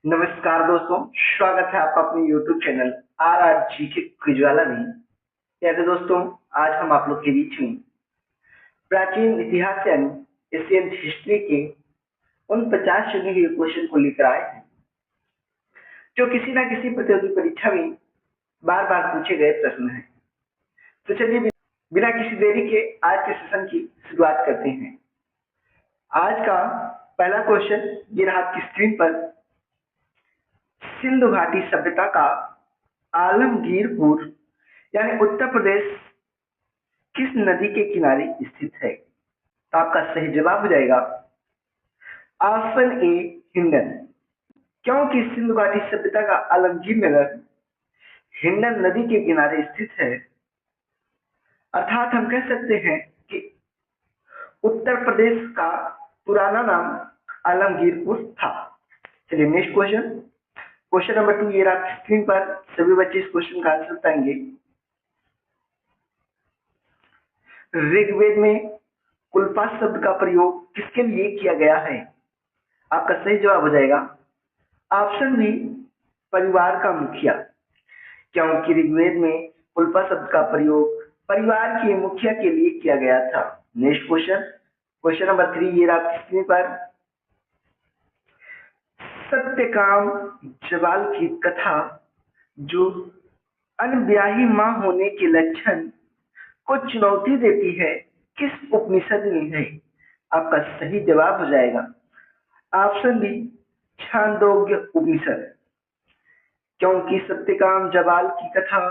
नमस्कार दोस्तों, स्वागत है आपका अपने YouTube चैनल RRG के क्विजवाला में। प्यारे दोस्तों, आज हम आप लोग के बीच में प्राचीन इतिहास यानी एशियन हिस्ट्री के उन 50 चुने हुए क्वेश्चन को लेकर आए हैं जो किसी न किसी प्रतियोगी परीक्षा में बार बार पूछे गए प्रश्न हैं। तो चलिए बिना किसी देरी के आज के सेशन की शुरुआत करते हैं। आज का पहला क्वेश्चन ये रहा आपकी स्क्रीन पर। सिंधु घाटी सभ्यता का आलमगीरपुर यानी उत्तर प्रदेश किस नदी के किनारे स्थित है? तो आपका सही जवाब हो जाएगा ऑप्शन ए, हिंडन। क्योंकि सिंधु घाटी सभ्यता का आलमगीर नगर हिंडन नदी के किनारे स्थित है, अर्थात हम कह सकते हैं कि उत्तर प्रदेश का पुराना नाम आलमगीरपुर था। चलिए नेक्स्ट क्वेश्चन, क्वेश्चन नंबर 2 ये रहा स्क्रीन पर। सभी बच्चे इस क्वेश्चन का आंसर बताएंगे। ऋग्वेद में कुल्पा शब्द का प्रयोग किसके लिए किया गया है? आपका सही जवाब हो जाएगा ऑप्शन बी, परिवार का मुखिया। क्योंकि ऋग्वेद में कुल्पा शब्द का प्रयोग परिवार के मुखिया के लिए किया गया था। नेक्स्ट क्वेश्चन, क्वेश्चन नंबर 3 ये रहा स्क्रीन पर। सत्यकाम जबाल की कथा जो अनब्याही मां होने के लक्षण को चुनौती देती है, किस उपनिषद में है? आपका सही जवाब हो जाएगा ऑप्शन बी, छांदोग्य उपनिषद। क्योंकि सत्यकाम जबाल की कथा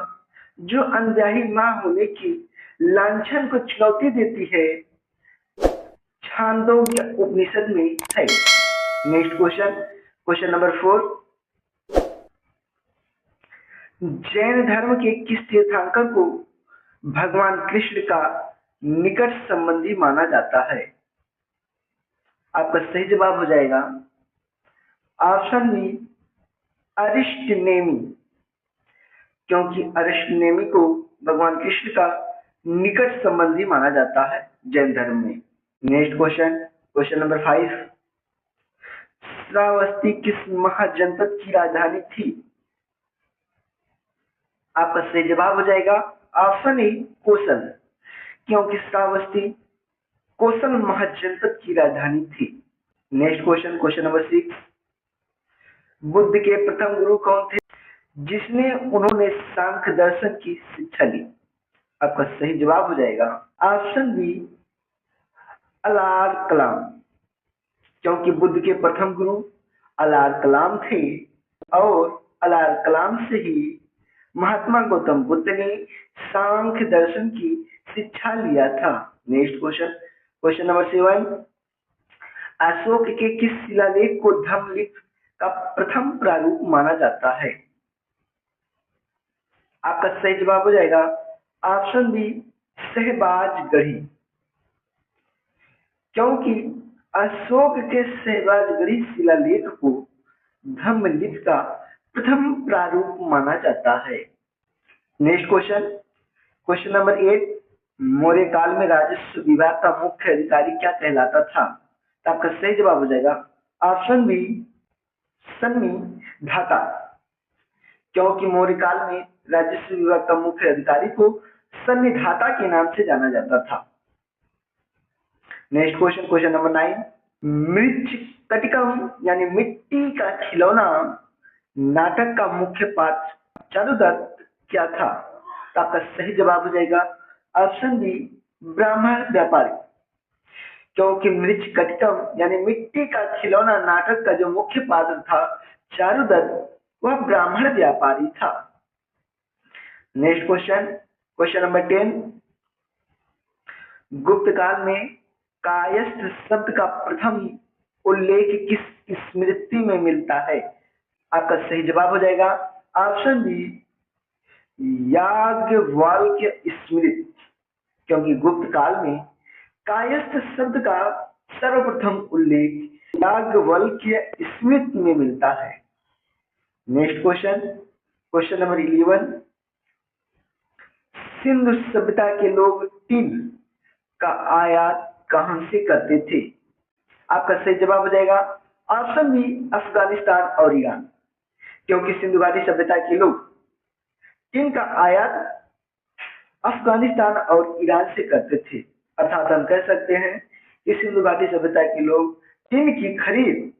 जो अनब्याही मां होने की लांछन को चुनौती देती है, छांदोग्य उपनिषद में है। Next question, question number 4। Jain धर्म के किस तीर्थंकर को भगवान कृष्ण का निकट संबंधी माना जाता है? आपका सही जवाब हो जाएगा ऑप्शन बी, अरिष्टनेमी। क्योंकि अरिष्टनेमी को भगवान कृष्ण का निकट संबंधी माना जाता है जैन धर्म में। Next question, question number 5। Shravasti किस महाजनपद की राजधानी थी? आपका सही जवाब हो जाएगा ऑप्शन ए, कोसल। क्योंकि श्रावस्ती कोसल महाजनपद की राजधानी थी। Next question, question number 6। Buddha के प्रथम गुरु कौन थे जिसने उन्होंने सांख्य दर्शन की शिक्षा ली? आपका सही जवाब हो जाएगा ऑप्शन बी, अलार कलाम। क्योंकि बुद्ध के प्रथम गुरु अलार कलाम थे और अलार कलाम से ही महात्मा गौतम बुद्ध ने सांख्य दर्शन की शिक्षा लिया था। Next question, question number 7। Ashok के किस शिलालेख को धम्मलिप्त का प्रथम प्रारूप माना जाता है? आपका सही जवाब हो जाएगा ऑप्शन बी, सहबाजगढ़ी। क्योंकि अशोक के सहबाजगढ़ी शिलालेख को धम्मलिप्त का प्रथम प्रारूप माना जाता है। Next question, question number 8। Maurya काल में राजस्व विभाग का मुख्य अधिकारी क्या कहलाता था? तो आपका सही जवाब हो जाएगा ऑप्शन बी, सन्निधाता। क्योंकि मौर्य काल में राजस्व विभाग का मुख्य अधिकारी को सन्निधाता के नाम से जाना जाता था। Next question, question number 9। Mrichchhakatikam यानी मिट्टी का खिलौना नाटक का मुख्य पात्र चारुदत्त क्या था? तो आपका सही जवाब हो जाएगा ऑप्शन बी, ब्राह्मण व्यापारी। क्योंकि मृच्छकटिकम यानी मिट्टी का खिलौना नाटक का जो मुख्य पात्र था चारुदत्त, वह ब्राह्मण व्यापारी था। Next question, question number 10। गुप्त काल में कायस्थ शब्द का प्रथम उल्लेख किस स्मृति में मिलता है? आपका सही जवाब हो जाएगा ऑप्शन बी, याज्ञवल्क्य स्मृति। क्योंकि गुप्त काल में कायस्थ शब्द का सर्वप्रथम उल्लेख याज्ञवल्क्य स्मृति में मिलता है। Next question, question number 11। Sindhu सभ्यता के लोग टिन का आयात कहां से करते थे? आपका सही जवाब हो जाएगा ऑप्शन बी अफगानिस्तान और ईरान, क्योंकि सिंधु घाटी सभ्यता के लोग इनका आयात अफगानिस्तान और ईरान से करते थे। अर्थात हम कह सकते हैं कि सिंधु घाटी सभ्यता के लोग इनकी खरीद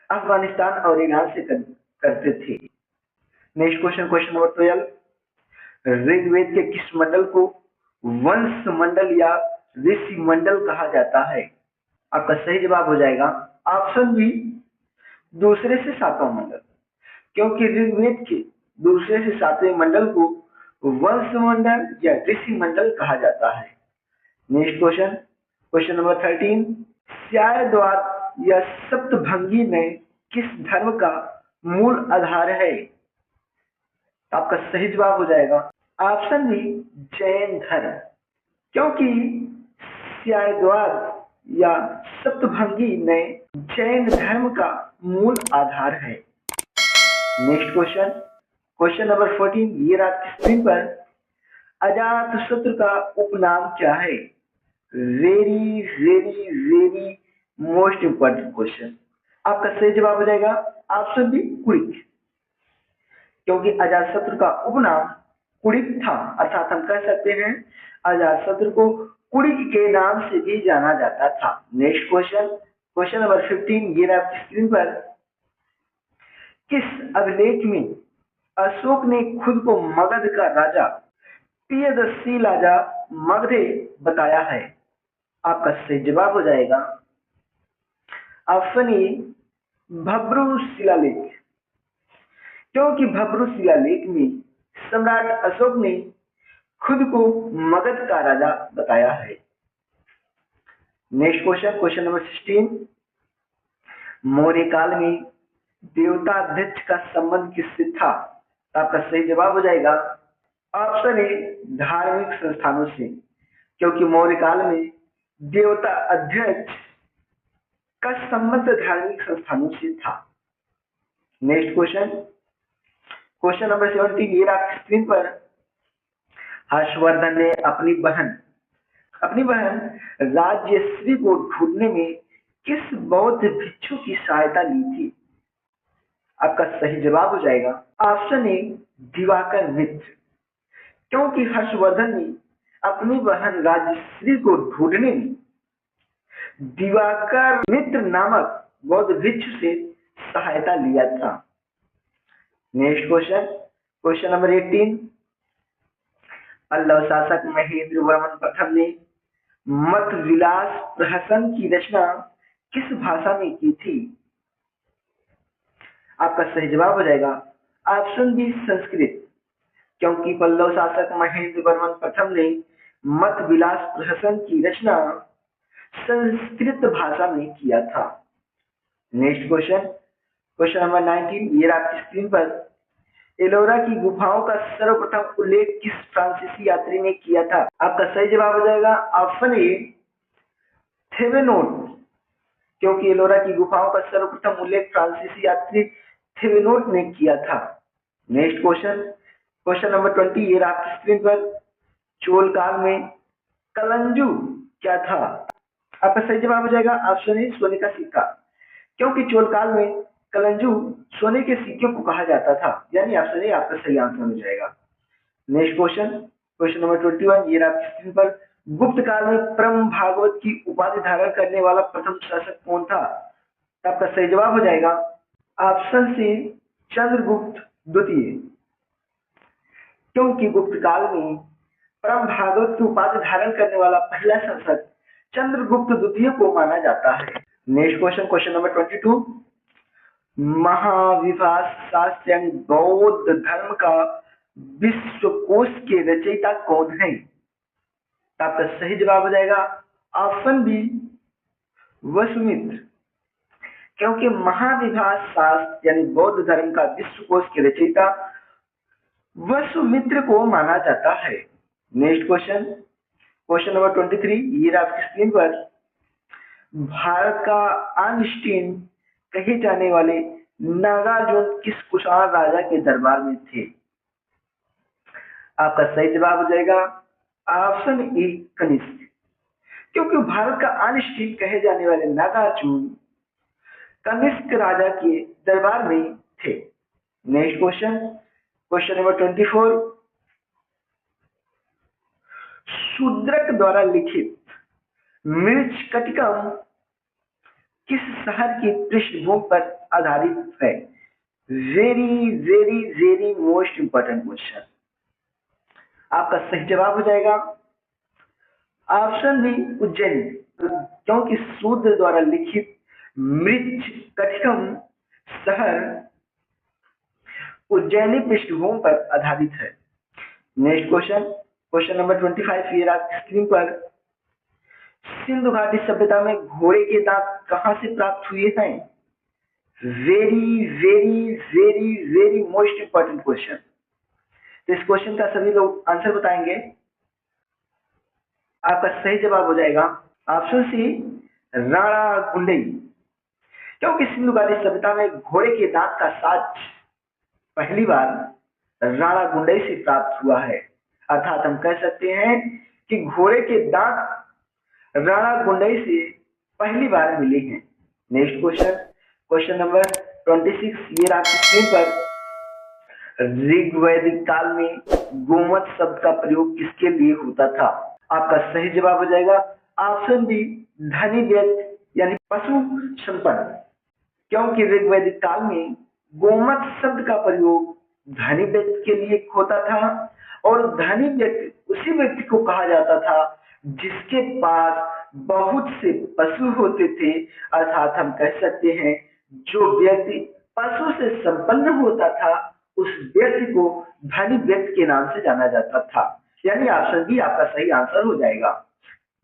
अफगानिस्तान और ईरान से करते थे। Next question, question number 12, Rigveda के किस मंडल को वंश मंडल या ऋषि मंडल कहा जाता है? आपका सही जवाब हो जाएगा ऑप्शन बी दूसरे से सातवां मंडल, क्योंकि ऋग्वेद के दूसरे से सातवें मंडल को वंश मंडल या ऋषि मंडल कहा जाता है। नेक्स्ट क्वेश्चन, क्वेश्चन नंबर 13, स्यायद्वार या सप्तभंगी में किस धर्म का मूल आधार है? आपका सही जवाब हो जाएगा ऑप्शन बी जैन धर्म, क्योंकि स्यायद्वार या सप्तभंगी में जैन धर्म का मूल आधार है। नेक्स्ट क्वेश्चन, क्वेश्चन नंबर 14, ये आपकी स्क्रीन पर अजातशत्रु का उपनाम क्या है? Very very very most important question. आपका सही जवाब हो जाएगा ऑप्शन बी कुड़िक, क्योंकि अजातशत्रु का उपनाम कुड़िक था। अर्थात हम कह सकते हैं अजातशत्रु को कुड़िक के नाम से भी जाना जाता था। नेक्स्ट क्वेश्चन, क्वेश्चन नंबर 15, ये आपकी स्क्रीन पर किस अभिलेख में अशोक ने खुद को मगध का राजा प्रियदर्शी राजा मगधे बताया है? आपका सही जवाब हो जाएगा ऑप्शन ए भब्रू शिलालेख, क्योंकि भब्रू शिलालेख में सम्राट अशोक ने खुद को मगध का राजा बताया है। Next question, question number 16, Maurya काल में देवता अध्यक्ष का संबंध किससे था? आपका सही जवाब हो जाएगा ऑप्शन ए धार्मिक संस्थानों से, क्योंकि मौर्य काल में देवता अध्यक्ष का संबंध धार्मिक संस्थानों से था। नेक्स्ट क्वेश्चन, क्वेश्चन नंबर 17, ये आपकी स्क्रीन पर हर्षवर्धन ने अपनी बहन राज्यश्री को ढूंढने में किस बौद्ध भिक्षु की सहायता ली थी? आपका सही जवाब हो जाएगा ऑप्शन ए दिवाकर मित्र, क्योंकि हर्षवर्धन ने अपनी बहन राजश्री को ढूंढने में दिवाकर मित्र नामक बौद्ध भिक्षु से सहायता लिया था। Next question, question number 18, Pallava शासक महेंद्र वर्मन प्रथम ने मत विलास प्रहसन की रचना किस भाषा में की थी? आपका सही जवाब हो जाएगा ऑप्शन बी संस्कृत, क्योंकि पल्लव शासक महेंद्र वर्मन प्रथम ने मत विलास प्रहसन की रचना संस्कृत भाषा में किया था। नेक्स्ट क्वेश्चन, क्वेश्चन नंबर 19, ये आपकी स्क्रीन पर एलोरा की गुफाओं का सर्वप्रथम उल्लेख किस फ्रांसीसी यात्री ने किया था? आपका सही जवाब हो जाएगा ऑप्शन ए थेवेनोट, क्योंकि एलोरा की गुफाओं का सर्वप्रथम उल्लेख फ्रांसीसी यात्री थेवेनोट ने किया था। नेक्स्ट क्वेश्चन, क्वेश्चन नंबर 20, ये आपकी स्क्रीन पर चोल काल में कलंजू क्या था? आपका सही जवाब हो जाएगा ऑप्शन ए सोने का सिक्का, क्योंकि चोल काल में कलंजू सोने के सिक्के को कहा जाता था। यानी ऑप्शन ए आपका सही आंसर हो जाएगा। नेक्स्ट क्वेश्चन, क्वेश्चन नंबर 21, ये आपकी स्क्रीन पर गुप्त काल में परम भागवत की उपाधि धारण करने वाला प्रथम शासक कौन था? आपका सही जवाब हो जाएगा ऑप्शन सी चंद्रगुप्त द्वितीय, क्योंकि गुप्त काल में परम भागवत की उपाधि धारण करने वाला पहला शासक चंद्रगुप्त द्वितीय को माना जाता है। नेक्स्ट क्वेश्चन, क्वेश्चन नंबर 22, महाविभास शास्त्र यानी बौद्ध धर्म का विश्वकोश के रचयिता कौन है? आपका सही जवाब हो जाएगा ऑप्शन बी वसुमित्र, क्योंकि महाविभास शास्त्र यानी बौद्ध धर्म का विश्वकोश के रचयिता वसुमित्र को माना जाता है। नेक्स्ट क्वेश्चन, क्वेश्चन नंबर 23, ये आपकी स्क्रीन पर भारत का आइंस्टीन कहे जाने वाले नागार्जुन किस कुषाण राजा के दरबार में थे? आपका सही जवाब हो जाएगा ऑप्शन ए कनिष्क, क्योंकि भारत का आइंस्टीन कहे जाने वाले नागार्जुन कनिष्क राजा के दरबार में थे। Next question, question number 24, Shudraka द्वारा लिखित मृच्छकटिकम किस शहर की पृष्ठभूमि पर आधारित है? Very very very most important question. आपका सही जवाब हो जाएगा ऑप्शन बी, उज्जैन, क्योंकि शूद्र द्वारा लिखित मृच्छकटिकम शहर उज्जैनी पृष्ठभूमि पर आधारित है। नेक्स्ट क्वेश्चन, क्वेश्चन नंबर 25, ये रहा स्क्रीन पर। सिंधु घाटी सभ्यता में घोड़े के दांत कहां से प्राप्त हुए हैं? Very very very very most important question. तो इस क्वेश्चन का सभी लोग आंसर बताएंगे। आपका सही जवाब हो जाएगा ऑप्शन सी, राणा गुंडई, क्योंकि सिंधु घाटी सभ्यता में घोड़े के दांत का साज पहली बार राणा गुंडई से प्राप्त हुआ है। अर्थात हम कह सकते हैं कि घोड़े के दांत राणा गुंडई से पहली बार मिले हैं। नेक्स्ट क्वेश्चन, क्वेश्चन नंबर 26, ये आपकी स्क्रीन पर। ऋग्वैदिक काल में गोमत शब्द का प्रयोग किसके लिए होता था? आपका सही जवाब हो जाएगा ऑप्शन बी, धनी व्यक्ति यानी पशु संपन्न, क्योंकि ऋग्वैदिक काल में गोमत शब्द का प्रयोग धनी व्यक्ति के लिए होता था और धनी व्यक्ति उसी व्यक्ति को कहा जाता था जिसके पास बहुत से पशु होते थे। अर्थात हम कह सकते हैं जो व्यक्ति पशु से संपन्न होता था उस व्यक्ति को धनी व्यक्ति के नाम से जाना जाता था। यानी ऑप्शन बी आपका सही आंसर हो जाएगा।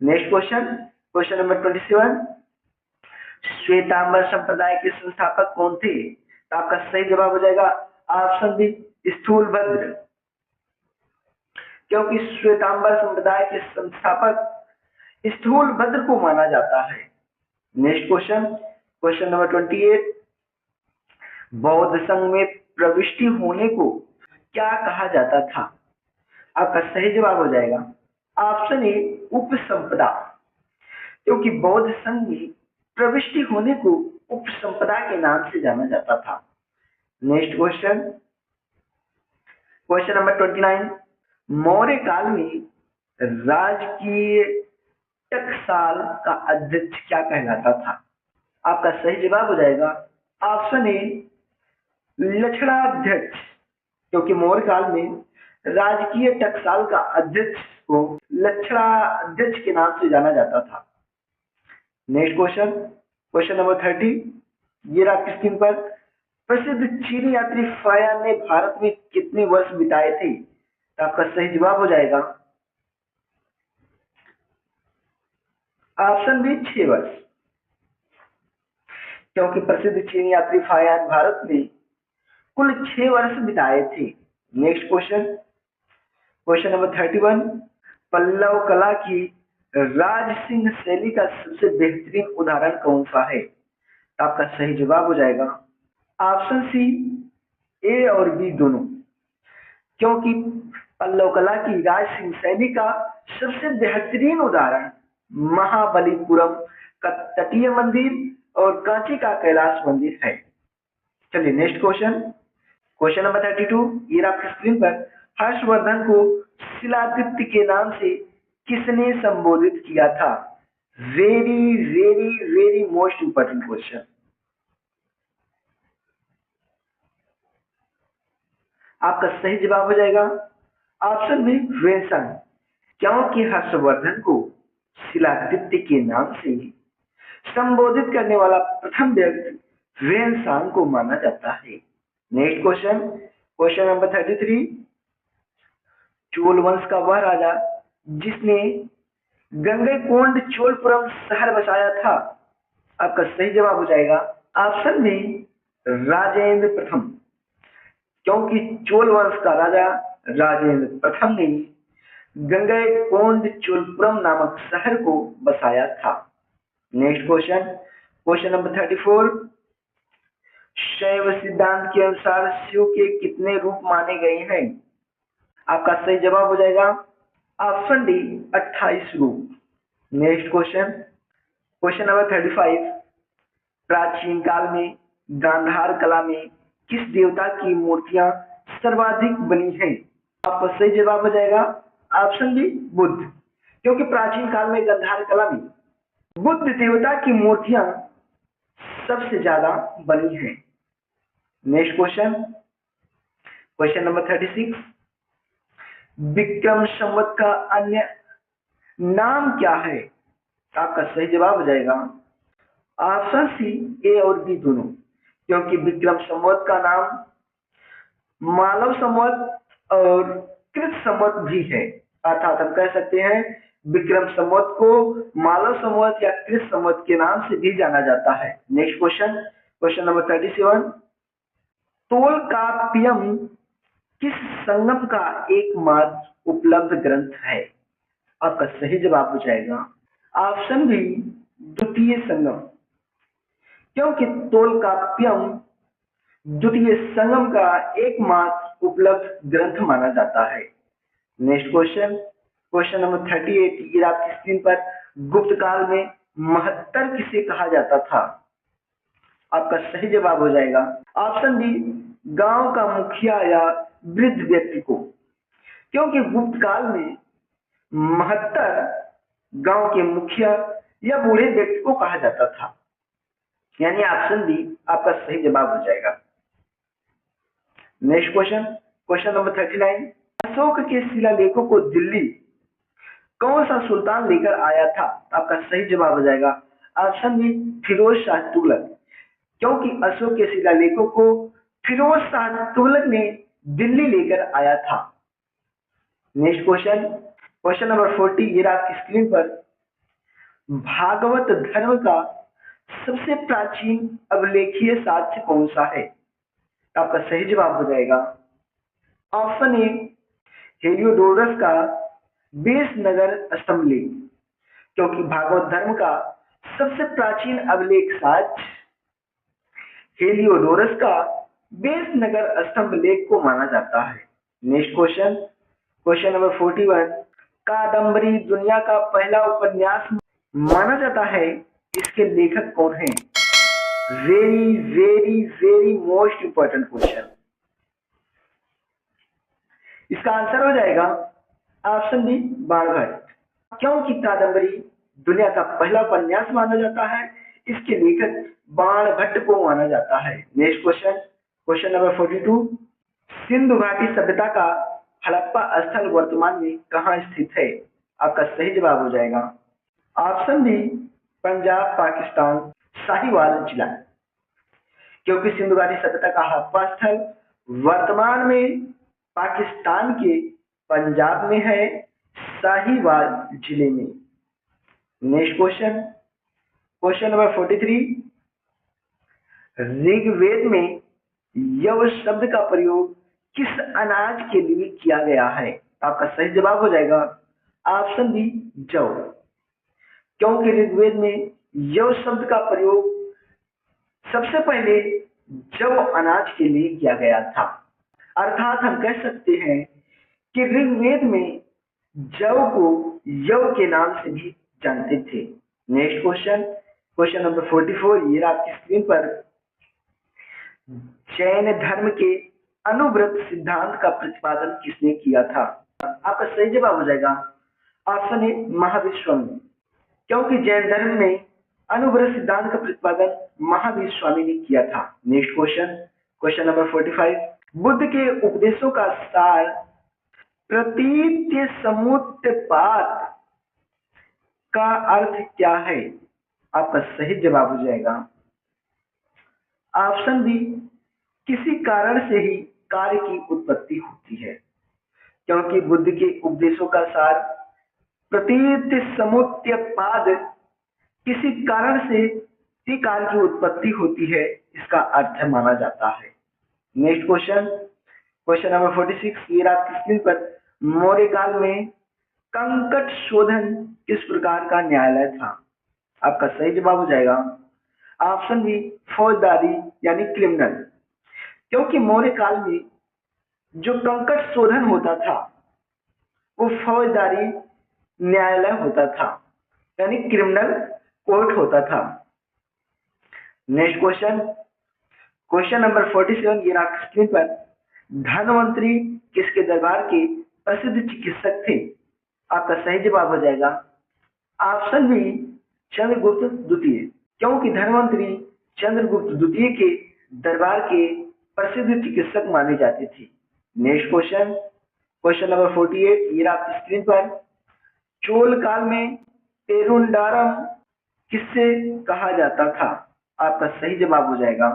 Next question, question number 27, Shvetambar संप्रदाय के संस्थापक कौन थे? तो आपका सही जवाब हो जाएगा ऑप्शन बी, स्थूलभद्र, क्योंकि श्वेतांबर संप्रदाय के संस्थापक स्थूलभद्र को माना जाता है। नेक्स्ट क्वेश्चन, क्वेश्चन नंबर 28, बौद्ध संघ में प्रविष्टि होने को क्या कहा जाता था? आपका सही जवाब हो जाएगा ऑप्शन ए, उपसंपदा, क्योंकि बौद्ध संघ में प्रविष्टि होने को उपसंपदा के नाम से जाना जाता था। Next question, question number 29, Maurya काल में राजकीय टकसाल का अध्यक्ष क्या कहलाता था? आपका सही जवाब हो जाएगा ऑप्शन ए, लक्षणाध्यक्ष, क्योंकि मौर्य काल में राजकीय टकसाल का अध्यक्ष को लक्षणाध्यक्ष के नाम से जाना जाता था। नेक्स्ट क्वेश्चन, क्वेश्चन नंबर 30, ये रहा स्क्रीन पर। प्रसिद्ध चीनी यात्री फायान ने भारत में कितने वर्ष बिताए थे? तो आपका सही जवाब हो जाएगा ऑप्शन बी, 6 वर्ष, क्योंकि प्रसिद्ध चीनी यात्री फायान भारत में कुल 6 वर्ष बिताए थे। Next question, question number 31, Pallava कला की राज सिंह शैली का सबसे बेहतरीन उदाहरण कौन सा है? तो आपका सही जवाब हो जाएगा ऑप्शन सी, ए और बी दोनों, क्योंकि पल्लव कला की राज सिंह शैली का सबसे बेहतरीन उदाहरण महाबलीपुरम का तटीय मंदिर और कांची का कैलाश मंदिर है। चलिए नेक्स्ट क्वेश्चन, क्वेश्चन नंबर 32, ये आपकी स्क्रीन पर। हर्षवर्धन को शिलादित्य के नाम से किसने संबोधित किया था? Very very very most important question. आपका सही जवाब हो जाएगा ऑप्शन बी, ह्वेनसांग, क्योंकि हर्षवर्धन को शिलादित्य के नाम से संबोधित करने वाला प्रथम व्यक्ति ह्वेनसांग को माना जाता है। Next question, question number 33, Chola वंश का वह राजा जिसने गंगैकोंड चोलपुरम शहर बसाया था? आपका सही जवाब हो जाएगा ऑप्शन बी, राजेंद्र प्रथम, क्योंकि चोल वंश का राजा राजेंद्र प्रथम ने गंगैकोंड चोलपुरम नामक शहर को बसाया था। नेक्स्ट क्वेश्चन, क्वेश्चन नंबर 34, शैव सिद्धांत के अनुसार शिव के कितने रूप माने गए हैं? आपका सही जवाब हो जाएगा ऑप्शन डी, 28 रूप। नेक्स्ट क्वेश्चन, क्वेश्चन नंबर 35, प्राचीन काल में गांधार कला में किस देवता की मूर्तियां सर्वाधिक बनी हैं? आपका सही जवाब हो जाएगा ऑप्शन बी बुद्ध, क्योंकि प्राचीन काल में गांधार कला में बुद्ध देवता की मूर्तियां सबसे ज्यादा बनी हैं। Next question, question number 36, Vikram Samvat का अन्य नाम क्या है? आपका सही जवाब हो जाएगा ऑप्शन सी ए और बी दोनों, क्योंकि विक्रम संवत का नाम मालव संवत और कृत संवत भी है। अर्थात हम कह सकते हैं विक्रम संवत को मालव संवत या कृत संवत के नाम से भी जाना जाता है। Next question, question number 37, Tolkappiyam किस संगम का एकमात्र उपलब्ध ग्रंथ है? आपका सही जवाब हो जाएगा ऑप्शन बी द्वितीय संगम, क्योंकि तोलकाप्पियम द्वितीय संगम का एकमात्र उपलब्ध ग्रंथ माना जाता है। नेक्स्ट क्वेश्चन, क्वेश्चन नंबर 38, ये आपकी स्क्रीन पर गुप्त काल में महत्तर किसे कहा जाता था? आपका सही जवाब हो जाएगा ऑप्शन बी गांव का मुखिया या वृद्ध व्यक्ति को, क्योंकि गुप्त काल में महत्तर गांव के मुखिया या बूढ़े व्यक्ति को कहा जाता था, यानी ऑप्शन बी आपका सही जवाब हो जाएगा। Next question, question number 39, Ashok के शिलालेखों को दिल्ली कौन सा सुल्तान लेकर आया था? आपका सही जवाब हो जाएगा ऑप्शन बी फिरोज शाह तुगलक, क्योंकि अशोक के शिलालेखों को फिरोज शाह तुगलक ने दिल्ली लेकर आया था। नेक्स्ट क्वेश्चन, क्वेश्चन नंबर 40, ये आपकी स्क्रीन पर भागवत धर्म का सबसे प्राचीन अभिलेखीय साक्ष्य कौन सा है? आपका सही जवाब हो जाएगा ऑप्शन ए हेलियोडोरस का बेसनगर स्तंभलेख, क्योंकि भागवत धर्म का सबसे प्राचीन अभिलेख साक्ष्य हेलियोडोरस का बेसनगर स्तंभलेख को माना जाता है। Next question, question number 41, Kadambari दुनिया का पहला उपन्यास माना जाता है, इसके लेखक कौन हैं? Very very very most important question. इसका आंसर हो जाएगा ऑप्शन बी बाणभट्ट, क्योंकि कादम्बरी दुनिया का पहला उपन्यास माना जाता है, इसके लेखक बाणभट्ट को माना जाता है। Next question, question number 42, Sindhu घाटी सभ्यता का हड़प्पा स्थल वर्तमान में कहाँ स्थित है? आपका सही जवाब हो जाएगा ऑप्शन बी पंजाब पाकिस्तान साहिवाल जिला, क्योंकि सिंधु घाटी सभ्यता का हड़प्पा स्थल वर्तमान में पाकिस्तान के पंजाब में है, साहिवाल जिले में। Next question, question number 43, Rigveda में यव शब्द का प्रयोग किस अनाज के लिए किया गया है? आपका सही जवाब हो जाएगा ऑप्शन बी जौ, क्योंकि ऋग्वेद में यव शब्द का प्रयोग सबसे पहले जौ अनाज के लिए किया गया था। अर्थात हम कह सकते हैं कि ऋग्वेद में जौ को यव के नाम से भी जानते थे। नेक्स्ट क्वेश्चन, क्वेश्चन नंबर 44, ये आपकी स्क्रीन पर जैन धर्म के अनुव्रत सिद्धांत का प्रतिपादन किसने किया था? आपका सही जवाब हो जाएगा ऑप्शन ए महावीर स्वामी, क्योंकि जैन धर्म में अनुव्रत सिद्धांत का प्रतिपादन महावीर स्वामी ने किया था। Next question, question number 45, Buddha के उपदेशों का सार प्रतीत्य समुत्पात का अर्थ क्या है? आपका सही जवाब हो जाएगा ऑप्शन बी किसी कारण से ही कार्य की उत्पत्ति होती है, क्योंकि बुद्ध के उपदेशों का सार प्रतीत्य समुत्पाद किसी कारण से ही कार्य की उत्पत्ति होती है, इसका अर्थ माना जाता है। नेक्स्ट क्वेश्चन, क्वेश्चन नंबर 46, ये आपकी स्क्रीन पर मौर्य काल में कंकट शोधन किस प्रकार का न्यायालय था? आपका सही जवाब हो जाएगा ऑप्शन बी फौजदारी यानी क्रिमिनल, क्योंकि मौर्य काल में जो कंकट शोधन होता था वो फौजदारी न्यायालय होता था, यानी क्रिमिनल कोर्ट होता था। नेक्स्ट क्वेश्चन, क्वेश्चन नंबर 47 ये आपकी स्क्रीन पर। धन्वंतरी किसके दरबार के प्रसिद्ध चिकित्सक थे? आपका सही जवाब हो जाएगा ऑप्शन बी चंद्रगुप्त द्वितीय, क्योंकि धन्वंतरी चंद्रगुप्त द्वितीय के दरबार के प्रसिद्ध चिकित्सक माने जाते थे। नेक्स्ट क्वेश्चन, क्वेश्चन नंबर 48 ये आपकी स्क्रीन पर। चोल काल में पेरुंडारम किससे कहा जाता था? आपका सही जवाब हो जाएगा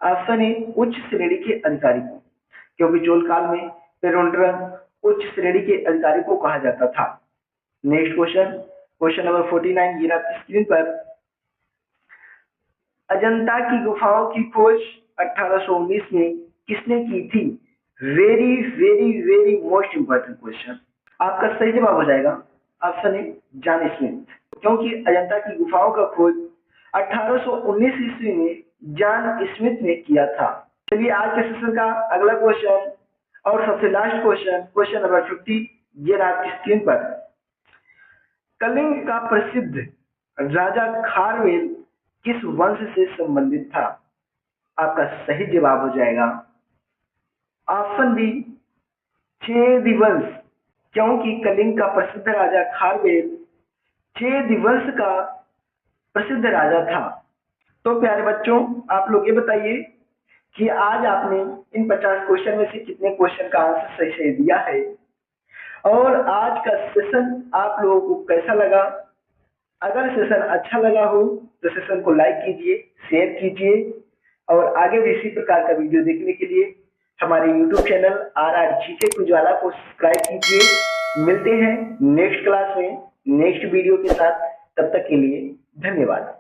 ऑप्शन ए उच्च श्रेणी के अधिकारी को, क्योंकि चोल काल में पेरुंडारम उच्च श्रेणी के अधिकारी को कहा जाता था। नेक्स्ट क्वेश्चन, क्वेश्चन नंबर 49 ये आपकी स्क्रीन पर। अजंता की गुफाओं की खोज 1819 में किसने की थी? Very very very most important question. आपका सही जवाब हो जाएगा ऑप्शन ए जॉन स्मिथ, क्योंकि अजंता की गुफाओं का खोज 1819 ईस्वी में जॉन स्मिथ ने किया था। चलिए आज के सेशन का अगला क्वेश्चन और सबसे लास्ट क्वेश्चन, क्वेश्चन नंबर 50 ये आपकी स्क्रीन पर। कलिंग का प्रसिद्ध राजा खारवेल किस वंश से संबंधित था? आपका सही जवाब हो जाएगा ऑप्शन बी चेदी वंश, क्योंकि कलिंग का प्रसिद्ध राजा खारवेल चेदी वंश का प्रसिद्ध राजा था। तो प्यारे बच्चों, आप लोग ये बताइए कि आज आपने इन 50 क्वेश्चन में से कितने क्वेश्चन का आंसर सही सही दिया है, और आज का सेशन आप लोगों को कैसा लगा? अगर सेशन अच्छा लगा हो तो सेशन को लाइक कीजिए, शेयर कीजिए, और आगे भी इसी प्रकार का वीडियो देखने के लिए हमारे YouTube चैनल RRGK उजाला को सब्सक्राइब कीजिए। मिलते हैं नेक्स्ट क्लास में नेक्स्ट वीडियो के साथ, तब तक के लिए धन्यवाद।